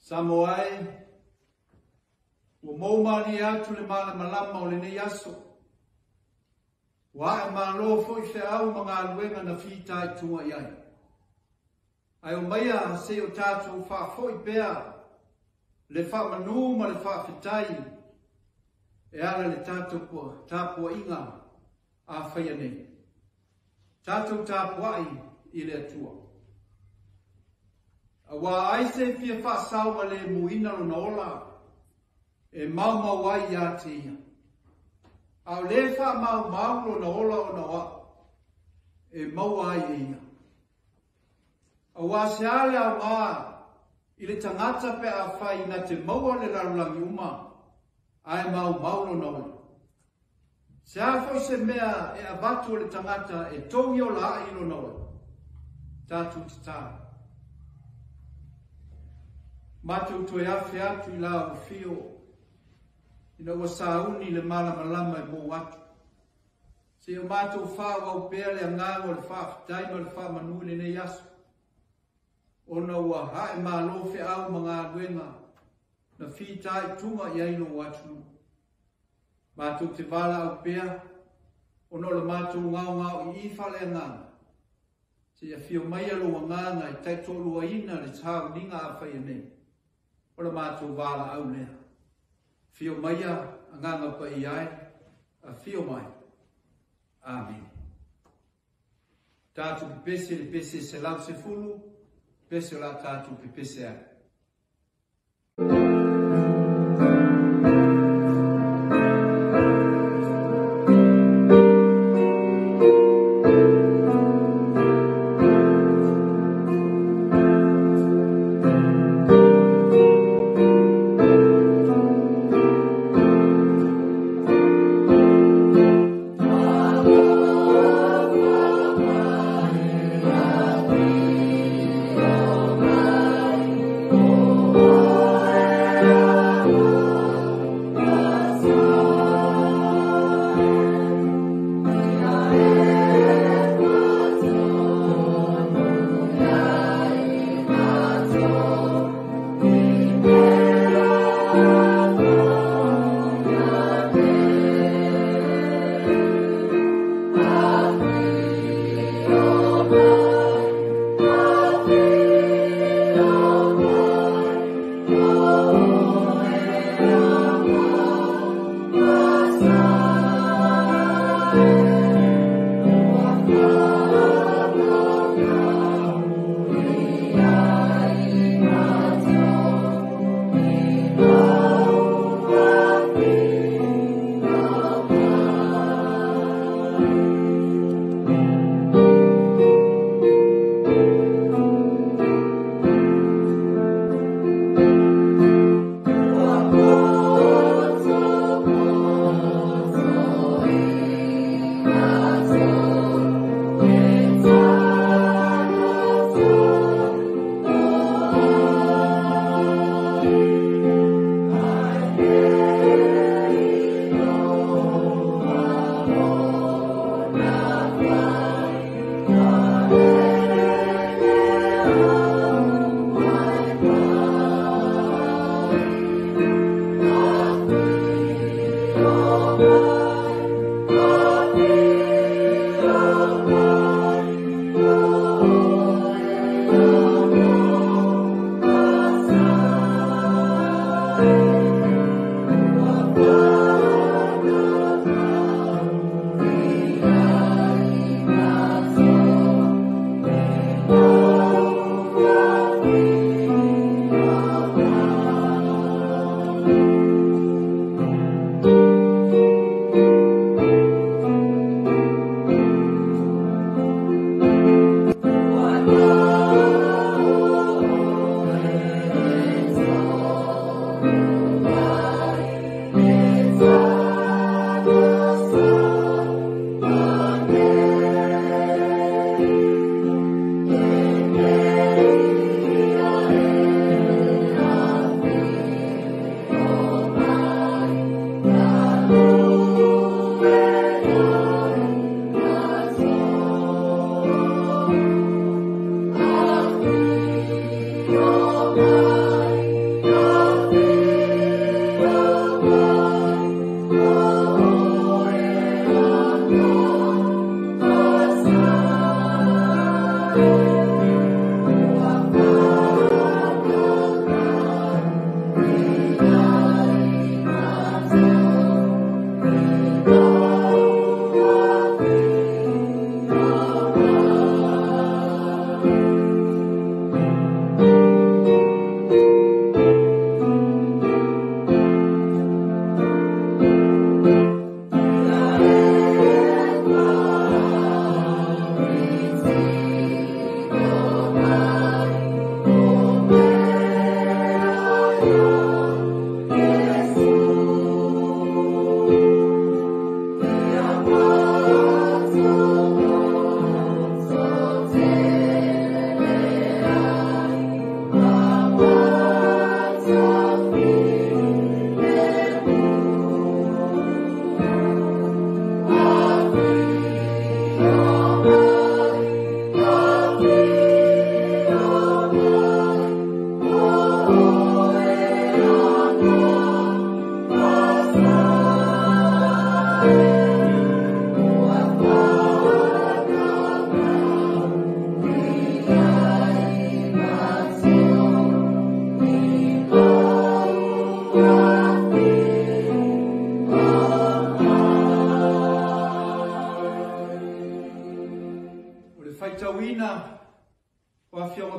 Samoa o maumani atu le malama o le nei aso. Wa e malo foi fe au mga aluenga na whitai tunga iai. Ai o maia se o tātou whafoi pēa le whamanu ma le Faafetai e ala le tātou Tapuaiga a whaia nei. Tātou Tapuai i le atua. A wā aise fia whaasawa le muina lo na ola e mau ai ia te ia. Au le wha mau lo na ola o na wa e mau ai e ia. A wā se ale au ngā i le tangata pe a whai na te maua le larulangi uma ai mau lo na ola. Se a fo se mea e abatu le tangata e tongi o la i lo na ola. Tātou te tā. Matu tu e awhi atu I la o fio. Ina ua sauni le malama e mo atu. Se o matu wha au pēr le angango le Faafetai ma le wha manu le nei asu. Ona ua hae malo fe au mga aluenga na whitai tunga I aino watu. Matu te wala au pēr. Ona le matu ngau I ifa le anganga. Se a fio mai alo anganga I taitolu aina le tau ninga a whaia nei. Ola mātou wala au lea. Fio maia anganga pa I ai, a fio mai. Amen. Tātou ki pese le pese se lau se fulu, pese la tātou ki pese ai.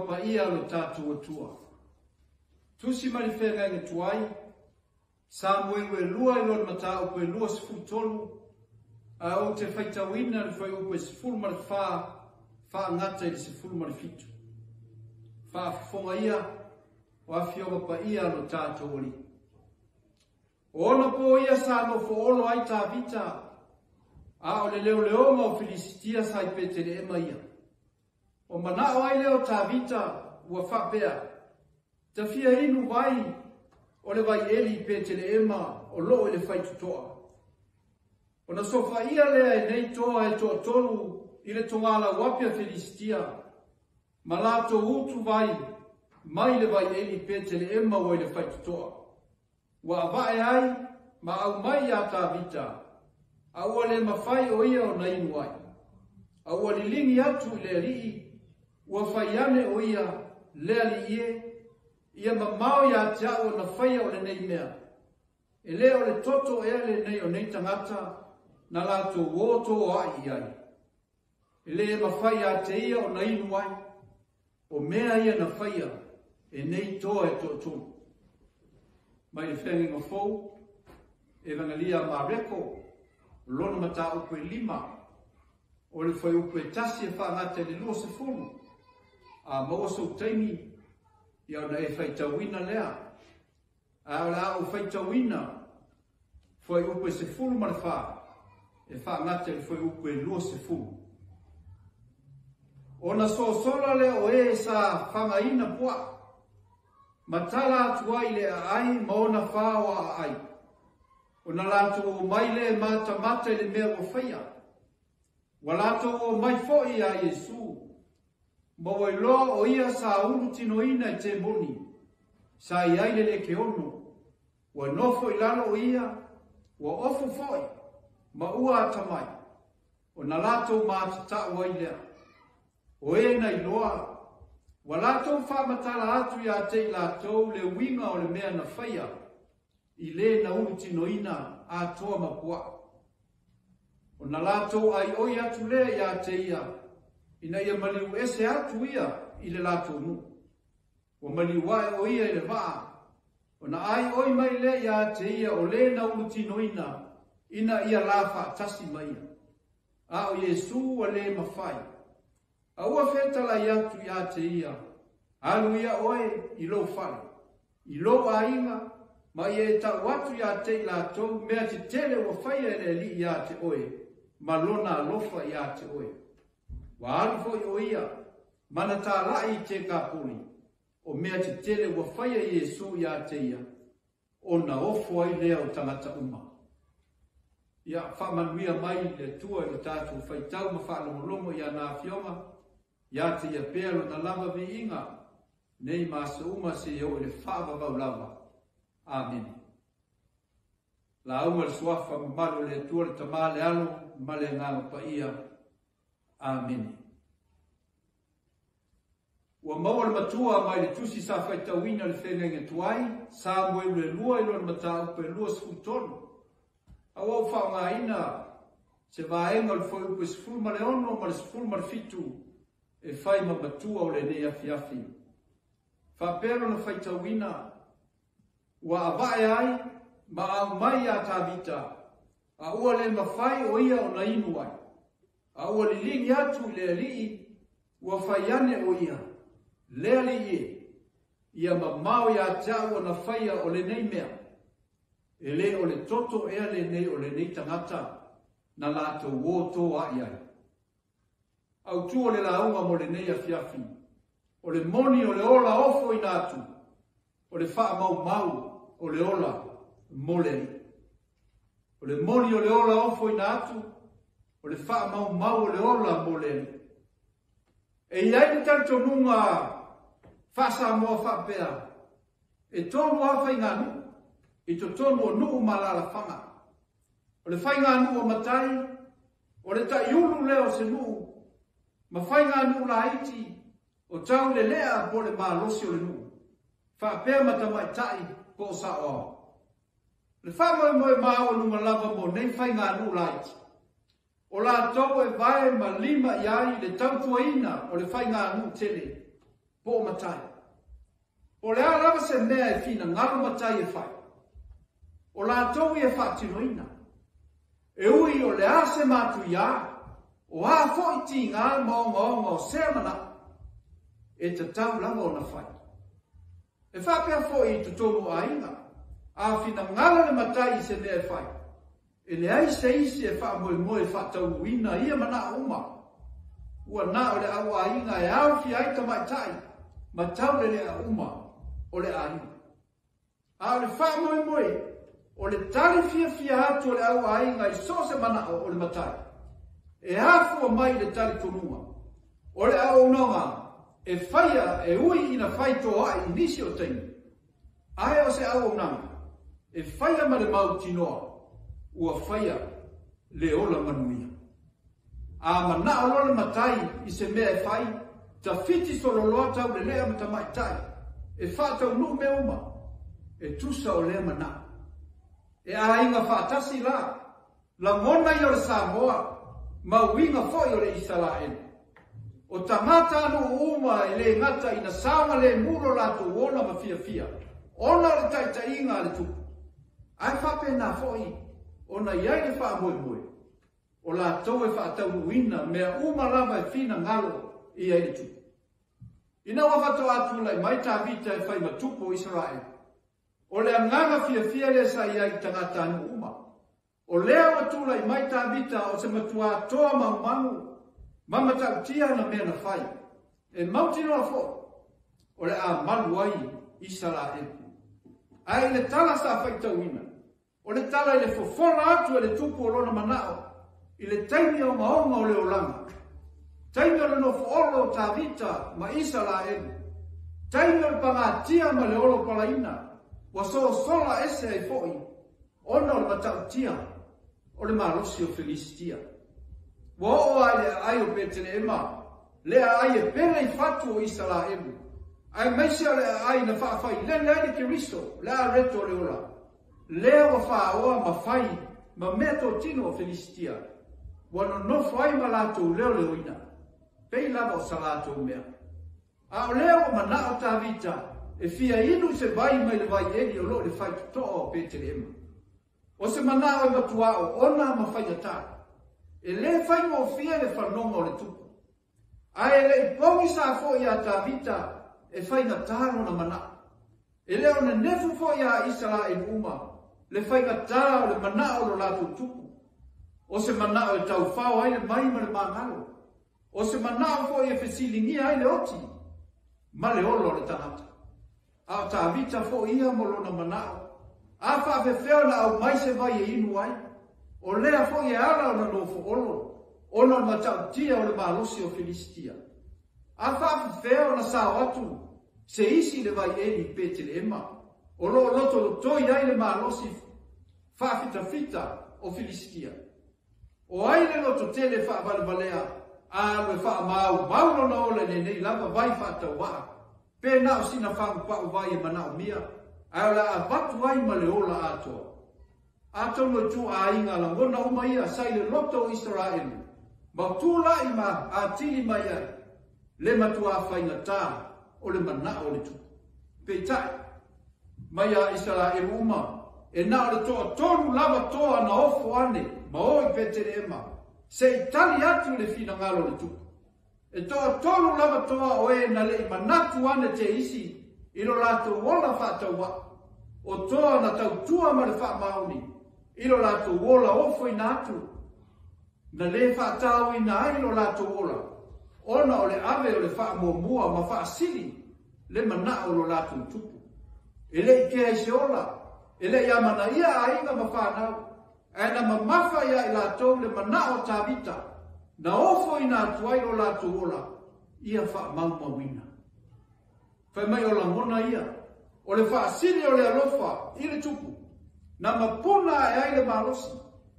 pa ia lo tātou atua. Tusi mari whenga inga tuai, sa mwe lua ilo mata upe lua sifu tolu, a o te whaitawina ni whai upe sifu mari wha ngata i sifu mari fitu. Wha fonga ia, o Afioga pa ia lo tātou oli. Ona po ia sa no fo olo ai tā vita, a o le leo ma o Filistia sa i pete le ema ia. O manao ai leo tā vita ua whapea, ta fia inu vai o le vai eli i pete le ema o loo i le whaitutoa. O na sofa ia lea e nei toa e toa tolu i le tongala wapia Filistia, ma lato utu vai mai le vai eli i pete le ema o i le whaitutoa. Wa avae ai, ma au mai a tā vita, au le mawhai o ia o na inu ai. Au li lingi atu i le rii, ua whaiane o ia le ali ie, ia mamao ia te au na whaia o le nei mea. E le o le toto e le nei o nei tangata, na lato woto o ai ai. E le mawhai a te ia o na inu ai, o mea ia na whaia, e nei toa e totonu. Mai e whenginga fōu, evangelia mareko, lona mata upe 5, o le whai upe tasi e whaangata le lua se fulu, a maua sau taimi, ia ona e whaitawina lea, a la o whaitawina, whai upe se fulu mara wha, e whaangata le whai upe lua se fulu. Ona sola le o e sa whangaina pua, matala atu ai le ai maona whawa ai. O na lato o mai le mata le mea o whaia. Wa lato o mai foi a Yesu. Mawa i loa o ia sa unu tino ina i te moni. Sa i aile le ke ono. Wa nofo i lalo o ia. Wa ofu foi. Ma ua atamai. O na lato mata ta wai lea. O e na i loa. Wa lato whamatala atu ia te lato le winga o le mea na whaia. I le na ultino ina a toa mapua. O na lato ai oi atu le ia te ia. Ina ia maliu ese atu ia i le lato nu. O maliu wae o ia i le waa. O na ai oi mai le ia te ia o le na ultino ina ia lafa tasi mai. A o Yesu o le mawhai. A ua whetala i atu ia te ia. Alu ia oe i lo whare. I lo a inga. Ma e ta watu ia te la tau mea te tele wa whaia le li ia te oe. Ma lona lofa ia te oe. Wa alufo i o ia. Mana ta lai te kapuni. O mea te tele wa whaia Yesu ia te ia. O na ofo ai lea o tangata uma. Ia whamanuia mai le tua i o tātou whaitau ma whaalomolomo ia nā whionga. Ia te ia pēro na lama vi inga. Nei masa uma se o le whaavavau lava. Amen. La uma le suafa malo le tua le tamale alo, male nganga pa ia. Amen. Ua maua le matua mai le tusi sa whaitawina le whenenga tuai, sa mwe le lua ilo le matau pe lua sfutonu. Awa u whaonga ina, se vaenga le whai upe sfulu male ono, ma le sfulu male fitu, e whai ma matua o le ne Afiafi. Whapero na whaitawina, ua avae ai, ma au mai a tā vita, a ua le mawhai o ia o na inu ai. A ua li lingi atu i le alii, ua whaiane o ia, le alii ia ma mau ia tau o na whaia o le nei mea. E le o le toto ea le nei o le nei tangata, na lato woto a iai. Au tu o le launga mo le nei Afiafi, o le moni o le ola ofo i natu, o le wha mau o le ola moleli. O le moni o le ola ofo i natu, o le wha mau o le ola moleli. E iai ni tanto nunga whasa moa whapea, e tonu awhai nganu, i to tonu o nuu malala whanga. O le whai nganu o matai, o le ta iulu leo se nuu, ma whai nganu la iti, o tau le lea po le malosi o le nuu. Whapea matamai tai, po sa o. Le wha moe mao lunga lava mo nei whai ngā nu laiti. O la tau e vai ma lima iai le tautua ina o le whai ngā nu tele. po matai. O le alava se mea e fina ngalo matai e fai. O la tau e whaatinoina. E ui o le ase matu ia, o a fo iti ngā maonga o semana, e te tau lava o na fai. E whapea fo i te tonu a inga, a fina ngalo le matai se mea e fai. E le ai se isi e wha moe moe whatau uina ia mana uma. Ua na o le au a inga e au fi aita mai tai, ma tau le a uma o le a inga. A o le wha moe moe, o le tali fia atu o le au a inga i so se mana o le matai. E hafua mai le tali tonua. O le au nonga, e whaia e ui ina whai toa i nisi o teini. Ae o se au nanga, e whaia ma le mau tinoa. Ua whaia le ola manuia. A mana o le matai i se mea e whai, ta fiti solo loa tau le lea mata mai tai, e whaatau nu me uma, e tusa o lea mana. E a inga whaatasi la ngona i o le Samoa, ma winga foi o le Israel. O tangata anu uma e le ngata ina sama le muro lato ona ma fia. Ona le taita inga le tupu. Ai whape na foi, ona iai le wha moe. O la tau e whaatau uina, mea uma lava e fina ngalo i ai le tupu. Ina wafato atu lai mai tā vita e whai matupu o Israel. O le anganga fia le sa iai tangata anu uma. O lea watu lai mai tā vita o se matua toa mangu, mama tau tia na mea na whai. E mauti noa fo, o le a malu ai Israel. Ai le tala sa whai tau ina. O le tala i le fofola atu e le tupu o lona manao. I le taimi o maonga o le olanga. Taimi o le no foolo tā vita ma Israel. Taimi o le pangatia ma le olo palaina. Wa so sola ese ai foi. Ona o le matau tia. O le malosi o Filistia. Wa o ai o Betelema. Lea ai e pere i fatu o Israel. Ai meisia le ai na whaafai. Le le Kiristo. Lea reto le ola. Lea wa whaaoa ma fai. Ma meto tino o Filistia. Wano no fai ma lato leo le oina. Pei lava o salato mea. A o leo ma na o tā vita. E fia inu se vai mai le vai eri o lo le fai to o Betelema. O se mana o matuao, ona ma fai ata. E le fai mo fia le whanonga o le tupu. Ai le i pongi sa fo i a tā vita, e fai na tāno na mana. E le o ne nefu fo i a Israel uma, le fai na tā o le mana o lo lato tupu. O se mana o e tau fao ai le mai ma le mangalo. O se mana o fo i e fesilingia ai le oti. Ma le olo le tanata. A o tā vita fo ia mo lo na mana o. A whaafefeo na au mai se vai e inu ai. O lea fo i ala o na nofo olo. O na matau tia o le malosi o Filistia. A whaafefeo na sao atu. Se isi le vai e ni Betelema. O lo loto lo toi ai le malosi. Faafita o Filistia. O ai le loto tele whaabalbalea. A le whaamau. Maulo na ole ne nei lava vai whaatau waa. Pe nao sina whamu pao vai e manao mia. Ai la abatu ai ma le ola atoa. Ato no tu a inga la ngona uma ia sai le loto Israel. Ma tu la ima a tili mai ai. Le matua whainga tā o le mana o le tu. Peitai. Mai a Israel uma. E na o le toa tonu lava toa na ofo ane. Ma oi Betelema. Se itali atu le fina ngalo le tu. E toa tonu lava toa o e na le manatu ane te isi. Ilo lato wola whaataua. O toa na tau tua ma le wha mauni. Ilo lato wola ofo i natu. Na le whaatau i na ilo lato wola. Ona o le ave o le wha mua ma wha sili. Le mana o lo lato tupu. E le ike ai se ola. E le yamana ia a inga ma whanau. E na mamafa ia i lato le mana o tā vita. Na ofo i natu ai lo lato wola. Ia wha mauma wina. Fai mai o la mona ia. O le whaasili o le alofa i le tupu. Na mapuna e ai le malosi.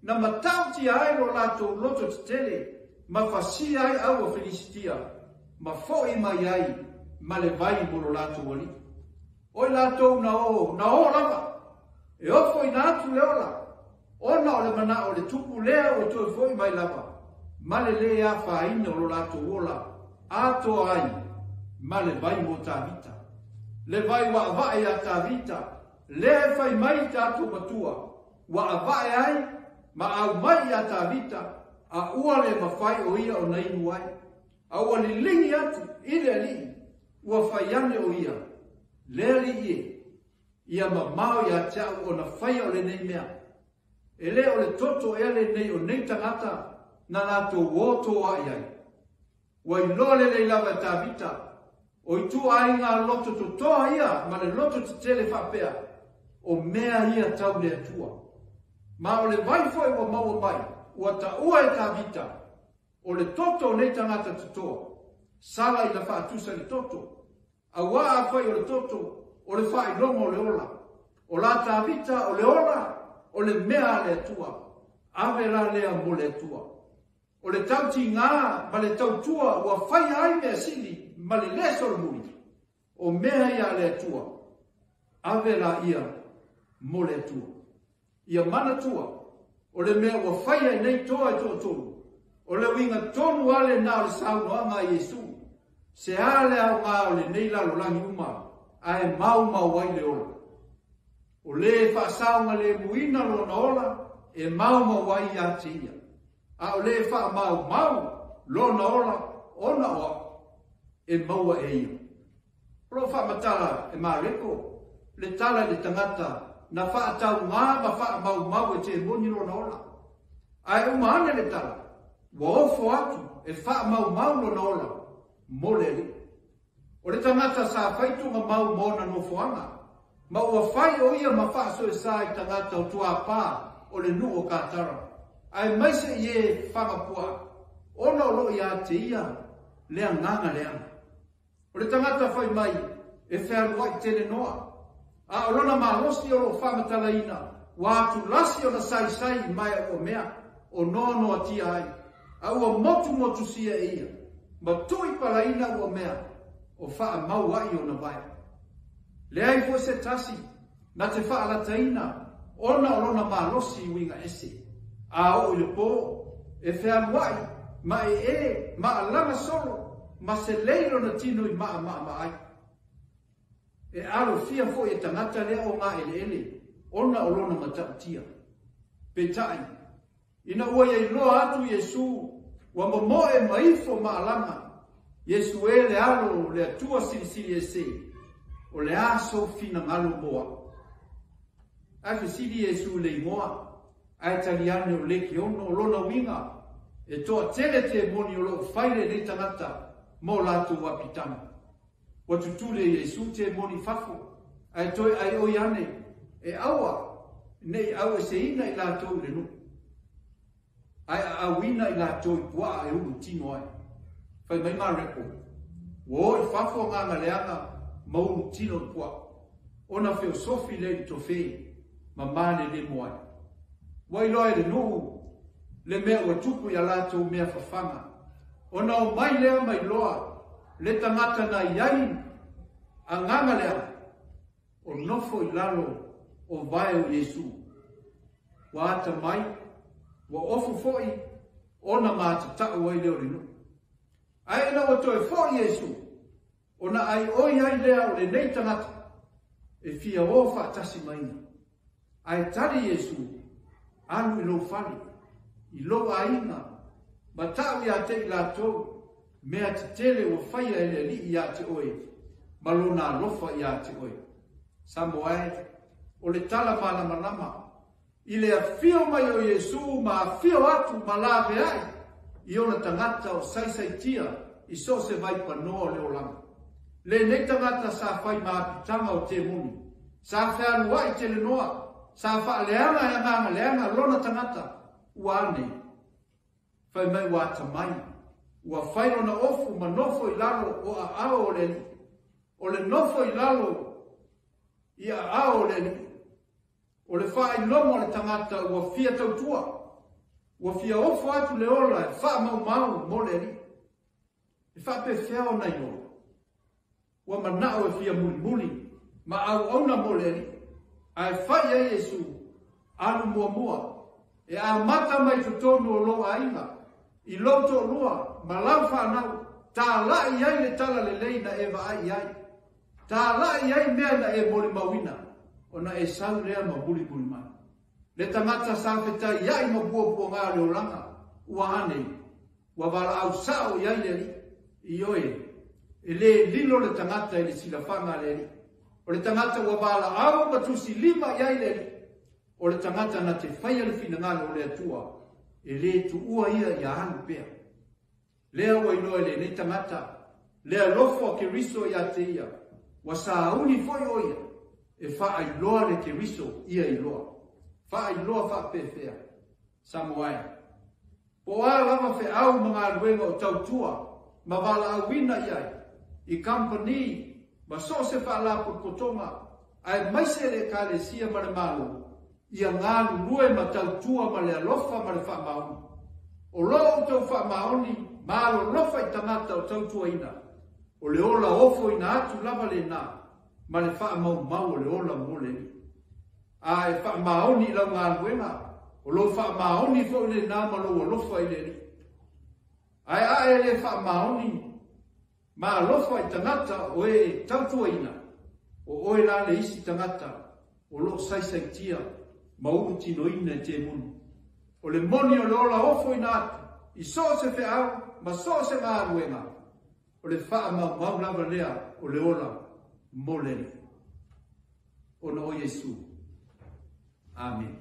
Na matauti ai lo lato loto tele. Ma whasi ai au o Filistia. Ma foi mai ai. Ma le vai mo lo lato wali. O lato na o lava. E ofo i natu le ola. Ona o le mana o le tupu lea o toi foi mai lava. Ma le lea whaina o lo lato wola. Ato ai. ma le vai mo tavita. Le vai wa vai a tavita. Le fai mai tatu matua. Wa vai ai, ma au mai a tavita. A ua le mawhai o ia o nei nuai. A ua li lingi atu, ile li. Ua whaiane o ia. Le li ie. Ia ma mau ia tau o na whai o le nei mea. E le o le toto e le nei o nei tangata. Na nato woto ai ai. Ua i lole le lawa tavita. O i tu ai ngā loto to toa ia. Ma le loto te tele whapea. O mea ia tau le atua. Ma o le waifoi o maua mai. Ua ta ua e tavita. O le toto nei tangata tutoa. Sala i la whaatusa le toto. A waa a whai o le toto. O le whai longo o le ola. O la tavita o le ola. O le mea le atua. Ave la lea mo le atua. O le tauti ngā ma le tautua. Ua whai ai mea sili. Ma le leso le mui. O mea ia le atua. Ave la ia mo le atua. Ia mana tua. O le mea ua whaia nei toa e toa tonu. O le winga tonu ale na o le saunoanga Yesu. Se ale au ngā o le nei lalo langi uma. Ae mau wai le ola. O le whaasaunga le muina lo na ola. E mau wai ia te ia. A o le wha mau lo na ola. Ona oa. E maua e ia. Pro wha matala e mareko. Le tala le tangata. Na wha tau ngā ma wha mau e te moni lo na ola. Ai umane le tala. Wa ofo atu e wha mau lo na ola. Mole li. O le tangata sa whaitu ma mau mona no fuanga. Ma ua whai o ia ma wha so e sa i tangata o tua pā o le nu o kātara. Ai maise i e whangapua. Ona o lo ia te ia lea nganga leanga. O le tangata whai mai e whea i tele noa. A o lona mahosi o lo whamatala ina. Wa atu lasi o na sai mai o mea. O nono a tia ai. A ua motu sia e ia. Ma tui pala ina ua mea. O wha mau ai o na vai. Le ai fo se tasi. Na te wha alata ina. Ona o lona mahalosi winga ese. A o le po. E whea wai. Ma ma alanga solo. Ma se leilo na tino i ma ai. E alo fia fo e tangata lea o ngā ele. Ona o lona matautia. Petai. Ina ua i loa atu Yesu. Wa momoe maifo maalanga. Yesu e le alo le atua silisili e se. O le aso fina ngalo moa. Afe sili Yesu le imoa. Ai taliane o leki ono o lona winga. E toa tele te moni o lo whaile le tangata. Mo latu wapitanga. Wa tutule Yesu te moni fafo. Ai toi ai oiane. E awa. Nei awa se ina i latu le nu. Ai awina i latu i pua e ulu tino ai. Fai mai mareko. Wo i fafo nganga leanga. Maulu tino pua. Ona feo sofi le to fe. Mamane le moai. Wai loe le nuhu. Le mea ua tupu ya latu mea fafanga. Ona o mai lea mai loa. Le tangata na iai a nganga lea o nofo i lalo o vai o Yesu. Wa ata mai, wa ofu foi, ona mata tau wai leo rinu. Ai na o toi foi Yesu, ona ai oi ai lea o le nei tangata, e fia ofa tasi maina. Ai tari Yesu, anu i lo fali, i lo aina, ma tau ia te i latou, mea te tele o whaia ele li ia te oe. Malona lofa ia te oe. Samoa o le tala malama. I le afio mai o Yesu ma afio atu ma lave ai. I ona tangata o saisaitia i so se vai panoa le olanga. Le nei tangata sa whai ma apitanga o te muni. Sa whea lua i tele noa. Sa wha leanga e nganga leanga lona tangata. Uane. Whai mai wata mai. Ua whaino na ofu ma nofo i lalo o a ao o le. O le nofo i lalo i a ao o le. O le wha i lomo le tangata ua fia tautua. Ua fia ofu atu le ola e wha mau mo le li. E wha pe whiao na i ola. Ua manao e fia muli. Ma au auna mo le li. Ai whai e Yesu. Anu mua. E a mata mai tutonu o loa inga. I loto lua, ma lau whanau, ta lai ai le tala le leina e va ai ai. Ta lai ai mea na e mori mawina, o na e sau lea ma buli buli mai. Le tangata Faafetai iai ma bua ngā leo langa, ua anei, ua wala au sao iai le li, i oe, e le lilo le tangata e le silafanga le li. O le tangata ua wala au matusi lima iai le li, o le tangata na te whaia le fina ngalo o le atua, e le tu ua ia i ahanu pea. Lea ua inoe le nei tangata, lea lofo ke riso ia te ia, wa sa uni foi oia, e wha iloa le ke riso ia iloa. Wha iloa wha pefea, Samoa. Po a lama fe au mga ruenga o tautua, ma wala au wina iai, i company, ma so se wha lapu kotonga, ai maise le ka le sia ma le malo, ia ngālu lue ma tautua ma le alofa ma le wha maoni. O loa o tau wha maoni, malo lofa i tangata o tautua ina, o le ola ofo ina atu lava le nā, ma le wha mau mau o le ola mole ni. A e wha maoni lau ngā luenga, o lo wha maoni fo le nā ma lo lofa i le ni. Ai a e le wha maoni, ma lofa i tangata o e tautua ina, o oe la le isi tangata, o lo saisai tia, ma uru tino ina te munu. O le moni o le ola ofo ina atu, i so se fe au, ma so se ngā luenga, o le wha mau lava lea o le ola mole ni. O no o Yesu. Amen.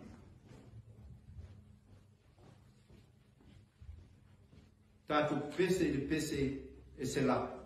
Tatu pese de pese e se la.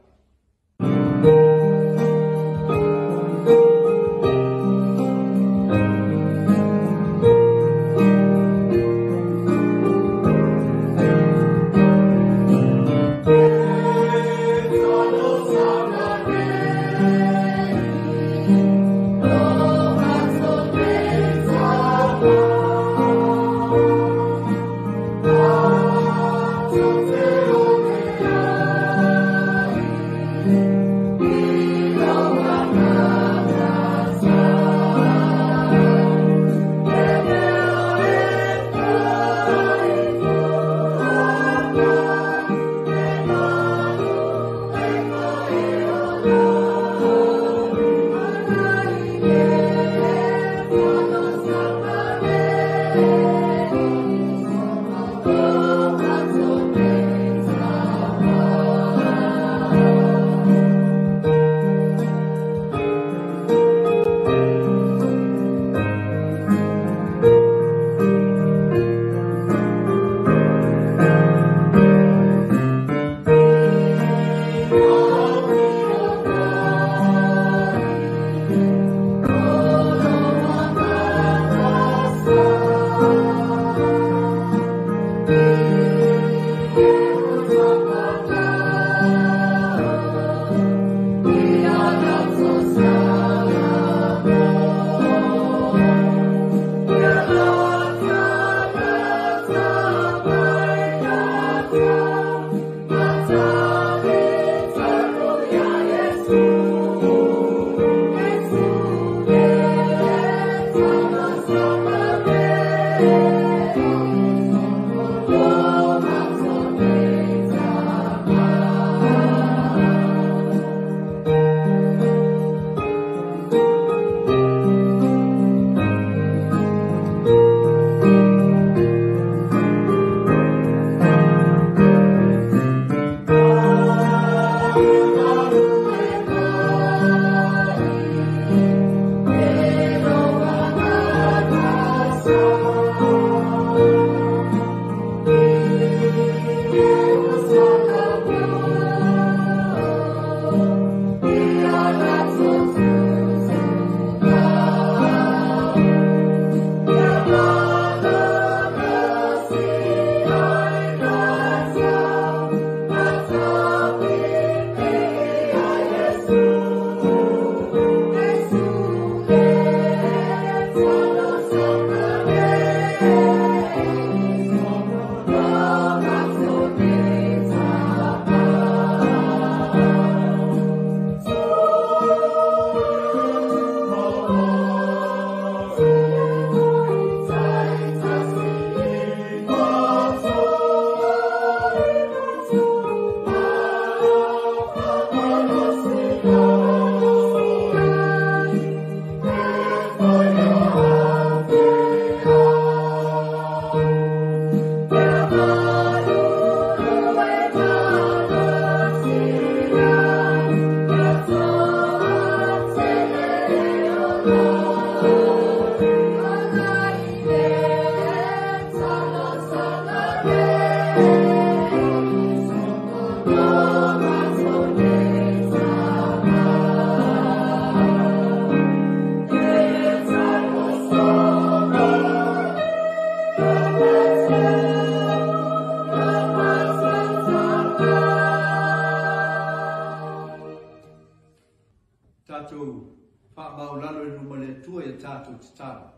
Tātou whaamau lalo e numa le tua e tātou tatalu.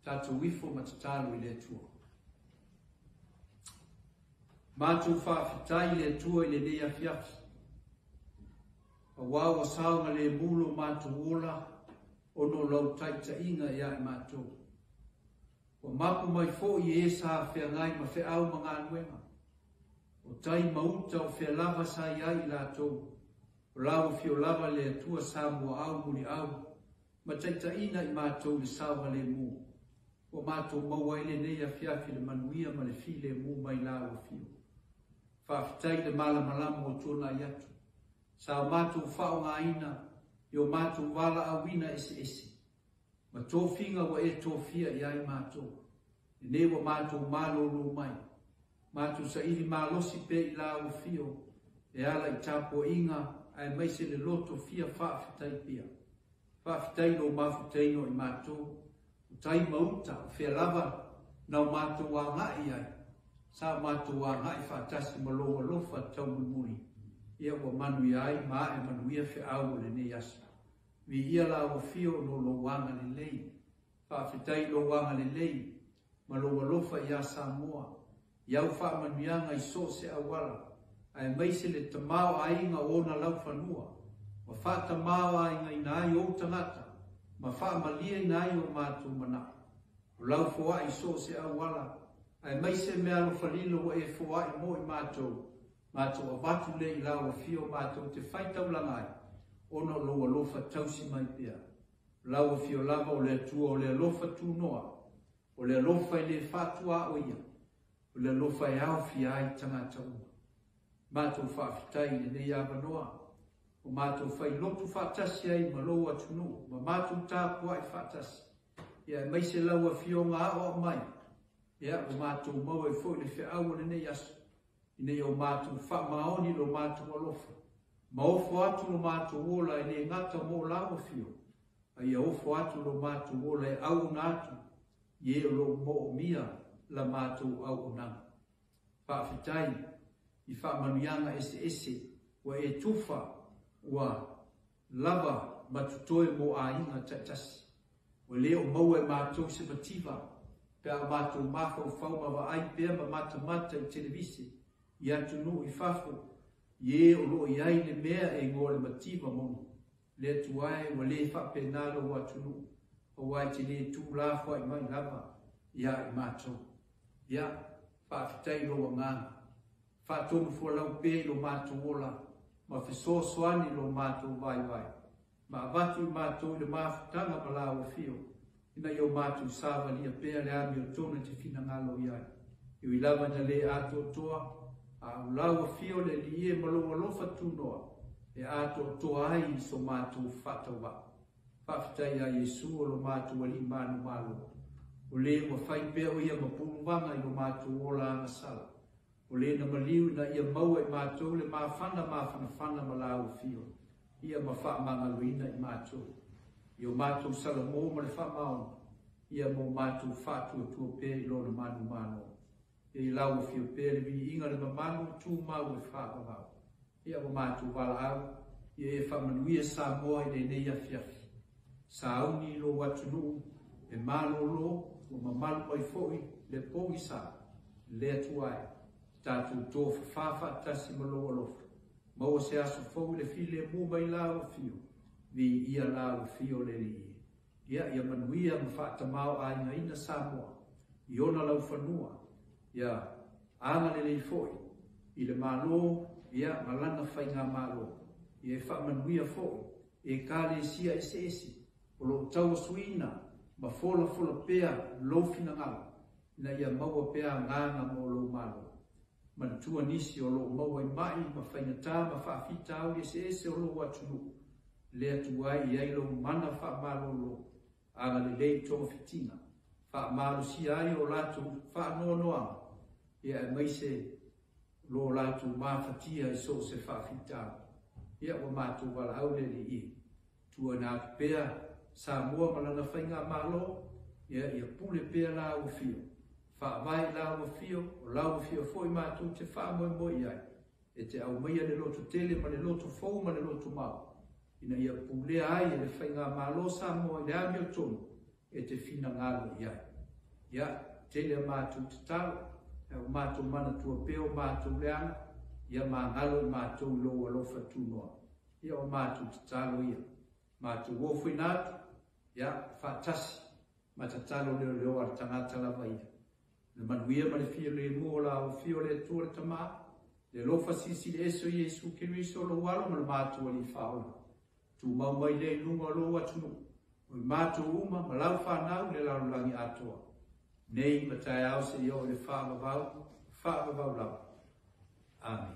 Tātou wifo ma tatalu i le tua. Mātou Faafetai le tua i le nei Afiafi. Wau o saunga le mulo mātou ola, ono lau taita inga ia e mātou. O mapu mai fo i e sa whea ngai ma whea au mga anuenga. O tai mauta o whea lava sa iai lātou. O lau fio lava le atua Samoa au muli au. Ma taita ina i mātou le saunga le mu. O mātou maua i le nei Afiafi le manuia ma le fi le mu mai lau o fio. Faafetai le malamalama o tōna i atu. Sa o mātou whao ngā ina, i o mātou wala awina ese ese. Ma tō whinga wa e tō fia i ai mātou. I ne wa mātou malo lo mai. Mātou sa iri malosi pe i la o fio. E ala i tapo inga, ai mai se le loto fia Faafetai pia. Faafetai lo mafuteino i mātou. O tai mauta, o fea lava, na o mātou wa ngai ai. Sa mātou wa ngai whaatasi maloa lofa tau mumuri. Ia wa manu iai, maa e manu ia fe au le ne yasa. Vi ia la o fio no lo wanga le lei. Faafetai lo wanga le lei. Ma lo walofa ia Samoa. Iau wha manu ianga i so se awala. Ai meise le tamao ainga o na lau whanua. Ma wha tamao ainga i nai o tangata. Ma wha malia i nai o mātou mana. O lau fua i so se awala. Ai meise mea lo whalilo e fua i mo i mātou. Mātou a watu le i lau a fio mātou te whaitau langai. Ono lo alofa tausi mai pia. Lau a fio lava o le atua o le alofa tu noa. O le alofa i le whatua o ia. O le alofa e au fia ai tangata uma. Mātou Faafetai le nei awanoa. O mātou whai lotu whaatasi ai ma lo atunu. Ma mātou tāpua i whaatasi. Ia e maise lau a fio ngā o mai. Ia o mātou mau e fo i le whi au le nei asu. Ine o mātou wha maoni lo mātou alofa. Ma ofo atu lo mātou ola e ne ngata mo lawa fio. Ai ofo atu lo mātou ola e au ngatu. Ie lo mo mia la mātou au nang. Faafetai i wha manuianga ese ese. Wa e tufa wa lava matutoe mo a inga tatasi. Wa leo mau e mātou se mativa. Pea mātou mako whauma wa ai pea ma mata i televisi. I atu no i whafo, ie o lo i ai le mea e ngō le mativa mono. Le atu ai wa le whape nalo o atu no. O wai te le tū lāwha i mai lava, ia i mātou. Ia, Faafetai lo wa ngāna. Whātonu fua lau pē lo mātou ola, ma wheso soani lo mātou vai vai. Ma avatu i mātou le māwhutanga ma la o fio. Ina i o mātou sāwa lia pēa le ami o tōna te whina ngalo i ai. I lava na le ato toa, a ulaua fio le li e maloa lofa tunoa e ato toa ai so mātou whatawa. Faafetai a Yesu o lo mātou ali manu malo. O le wa whai pea o ia mapuluvanga i lo mātou ola anga sala. O le na maliu na ia maua i mātou le mawhana ma lau fio. Ia ma wha mangaluina i mātou. I o mātou sala mō ma le wha maona. Ia mō mātou whātua tua pea i lo na manu mano. E lau fio pere vi inga le mamanu tu mau e whaakawau. Ia o mātou wala au, ia e whamanuia Samoa i le nei Afiafi. Sauni lo watunu, e malo lo, o mamalu mai foi, le pongi sa, le atuai. Tātou tō whawha tasi malo alofa. Maua se aso fau le fi le mu mai lau fio, vi ia lau fio le li. Ia manuia ma whaatamau a inga ina Samoa. Iona lau whanua. Ia, anga le lei foi, i le malo, ia, malana whai ngā malo, i e whamanuia foi, e kāle sia ese ese, o lo tau suina, ma fola pea, lo fina ngala, na ia maua pea nganga mo lo malo. Man tua nisi o lo maua i mai, ma whainata, ma whaafitau, ese ese o lo atunu, le atuai i ai lo mana whaamalo lo, anga le lei tō fitina, whaamalo si ai o latu whaanoa noa, ia e maise lo latu mawhatia i so se whaafitau. Ia o mātou wala au le i. Tua nā pēa Samoa malana whainga malo, ia pule pēa la o fio. Whaavai la o fio, o la o fio foi mātou te whaamoe moi ai. E te au maia le loto tele, ma le loto fou, ma le loto mau. ina ia pulea ai e le whainga malo Samoa i le amio tonu e te whina ngalo i ai. Ia, te le mātou te tau, e o mātou mana tua peo mātou leana, ia mā ngalo i mātou loa lofa tūnoa. Ia o mātou te talo ia, mātou wofu i nātu, ia whātasi, matatalo leo leo ar tangata lava ia. Le manuia ma le fia le mua la o fio le tua le tamaa, le lofa sisi le eso i Jesu Kiriso lo walo ma le mātou ali whaola. Tu mau mai le lunga lo atunu, o i mātou uma ma lau whanau le lau langi atoa. Nei matai au se io le whaavavau lau. Amen.